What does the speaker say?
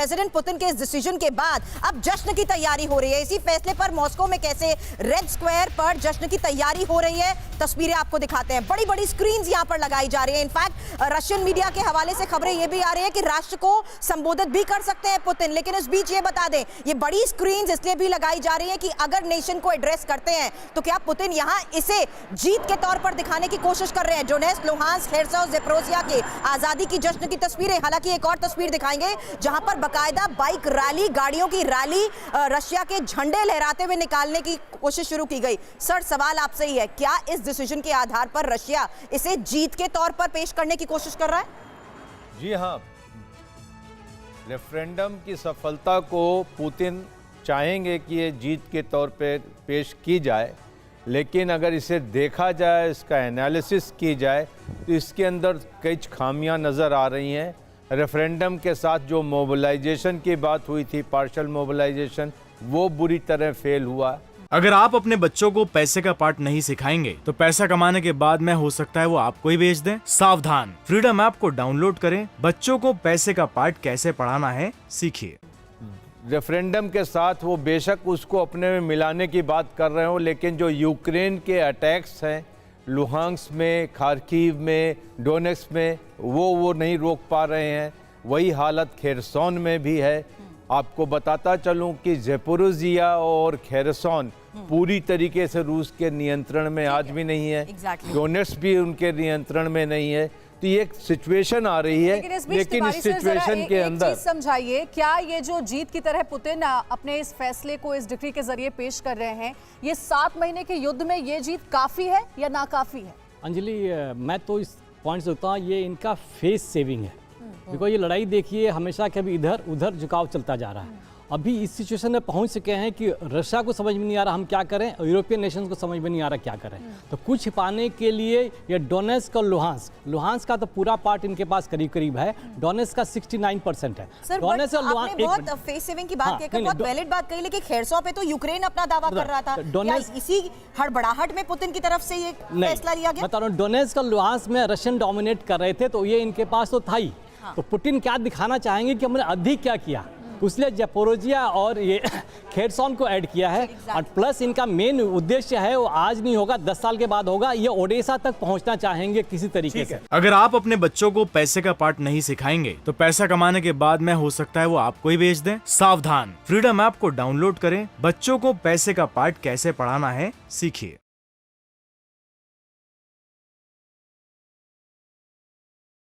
President Putin के इस decision के बाद अब जश्न की तैयारी हो रही है। इसी फैसले पर मॉस्को में कैसे रेड स्क्वायर पर जश्न की तैयारी हो रही है, तस्वीरें आपको दिखाते हैं। बड़ी बड़ी स्क्रीन्स यहां पर लगाई जा रही है। इनफैक्ट रशियन मीडिया के हवाले से खबरें यह भी आ रही है कि राष्ट्र को संबोधित भी कर सकते हैं पुतिन। लेकिन इस बीच ये बता दें, ये बड़ी स्क्रीन्स इसलिए भी लगाई जा रही है कि अगर नेशन को एड्रेस करते हैं तो क्या पुतिन यहां इसे जीत के तौर पर दिखाने की कोशिश कर रहे हैं। डोनेट्स्क, लुहांस्क, खेर्सन, ज़ेपोरिज़िया के आजादी की जश्न की तस्वीरें। हालांकि एक और तस्वीर दिखाएंगे जहां पर बकायदा बाइक रैली, गाड़ियों की रैली रशिया के झंडे लहराते हुए निकालने की कोशिश शुरू की गई। सर, सवाल आपसे ही है, क्या इस डिसीजन के आधार पर रशिया इसे जीत के तौर पर पेश करने की कोशिश कर रहा है? जी हाँ, रेफरेंडम की सफलता को पुतिन चाहेंगे कि ये जीत के तौर पे पेश की जाए, लेकिन अगर इसे देखा जाए, इसका एनालिसिस की जाए तो इसके अंदर कई खामियां नज़र आ रही हैं। रेफरेंडम के साथ जो मोबिलाइजेशन की बात हुई थी, पार्शियल मोबिलाइजेशन, वो बुरी तरह फेल हुआ। अगर आप अपने बच्चों को पैसे का पार्ट नहीं सिखाएंगे तो पैसा कमाने के बाद में हो सकता है वो आपको ही बेच दें। सावधान, फ्रीडम ऐप को डाउनलोड करें, बच्चों को पैसे का पार्ट कैसे पढ़ाना है सीखिए। रेफरेंडम के साथ वो बेशक उसको अपने में मिलाने की बात कर रहे हो, लेकिन जो यूक्रेन के अटैक्स हैं लुहांस्क में, खार्किव में, डोनेट्स्क में, वो नहीं रोक पा रहे हैं। वही हालत खेरसौन में भी है। आपको बताता चलूं कि ज़ेपोरिज़िया और खेरसौन पूरी तरीके से रूस के नियंत्रण में आज भी नहीं है। डोनेट्स्क भी उनके नियंत्रण में नहीं है। तो ये एक सिचुएशन आ रही है, लेकिन इस सिचुएशन के अंदर समझाइए, क्या ये जो जीत की तरह पुतिन अपने इस फैसले को इस डिक्री के जरिए पेश कर रहे हैं, ये 7 महीने के युद्ध में ये जीत काफी है या नाकाफी है? अंजलि, मैं तो इस पॉइंट से होता हूँ, ये इनका फेस सेविंग है। बिकॉज ये लड़ाई देखिए हमेशा कभी इधर उधर झुकाव चलता जा रहा है। अभी इस सिचुएशन में पहुंच चुके हैं कि रशिया को समझ में नहीं आ रहा हम क्या करें, और यूरोपियन नेशंस को समझ में नहीं आ रहा क्या करें। तो कुछ पाने के लिए ये डोनेट्स्क और लुहांस्क का तो पूरा पार्ट इनके पास करीब करीब है। डोनेट्स्क का 69% है। डोनेट्स्क और लुहांस्क बहुत फेस सेविंग की बात कहकर बहुत वैलिड बात कही, लेकिन खेरसौन पे तो यूक्रेन अपना दावा कर रहा था। क्या इसी हड़बड़ाहट में पुतिन की तरफ से ये फैसला लिया गया? बता रहा हूं, डोनेट्स्क और लुहांस्क में रशियन डोमिनेट कर रहे थे, तो ये इनके पास तो था ही। तो पुतिन क्या दिखाना चाहेंगे कि हमने अधिक क्या किया, इसलिए ज़ेपोरिज़िया और ये खेरसौन को ऐड किया है। और प्लस इनका मेन उद्देश्य है वो आज नहीं होगा, 10 साल के बाद होगा। ये ओडेसा तक पहुंचना चाहेंगे किसी तरीके से। अगर आप अपने बच्चों को पैसे का पार्ट नहीं सिखाएंगे तो पैसा कमाने के बाद में हो सकता है वो आपको ही बेच दें। सावधान, फ्रीडम ऐप को डाउनलोड करें, बच्चों को पैसे का पार्ट कैसे पढ़ाना है सीखिए।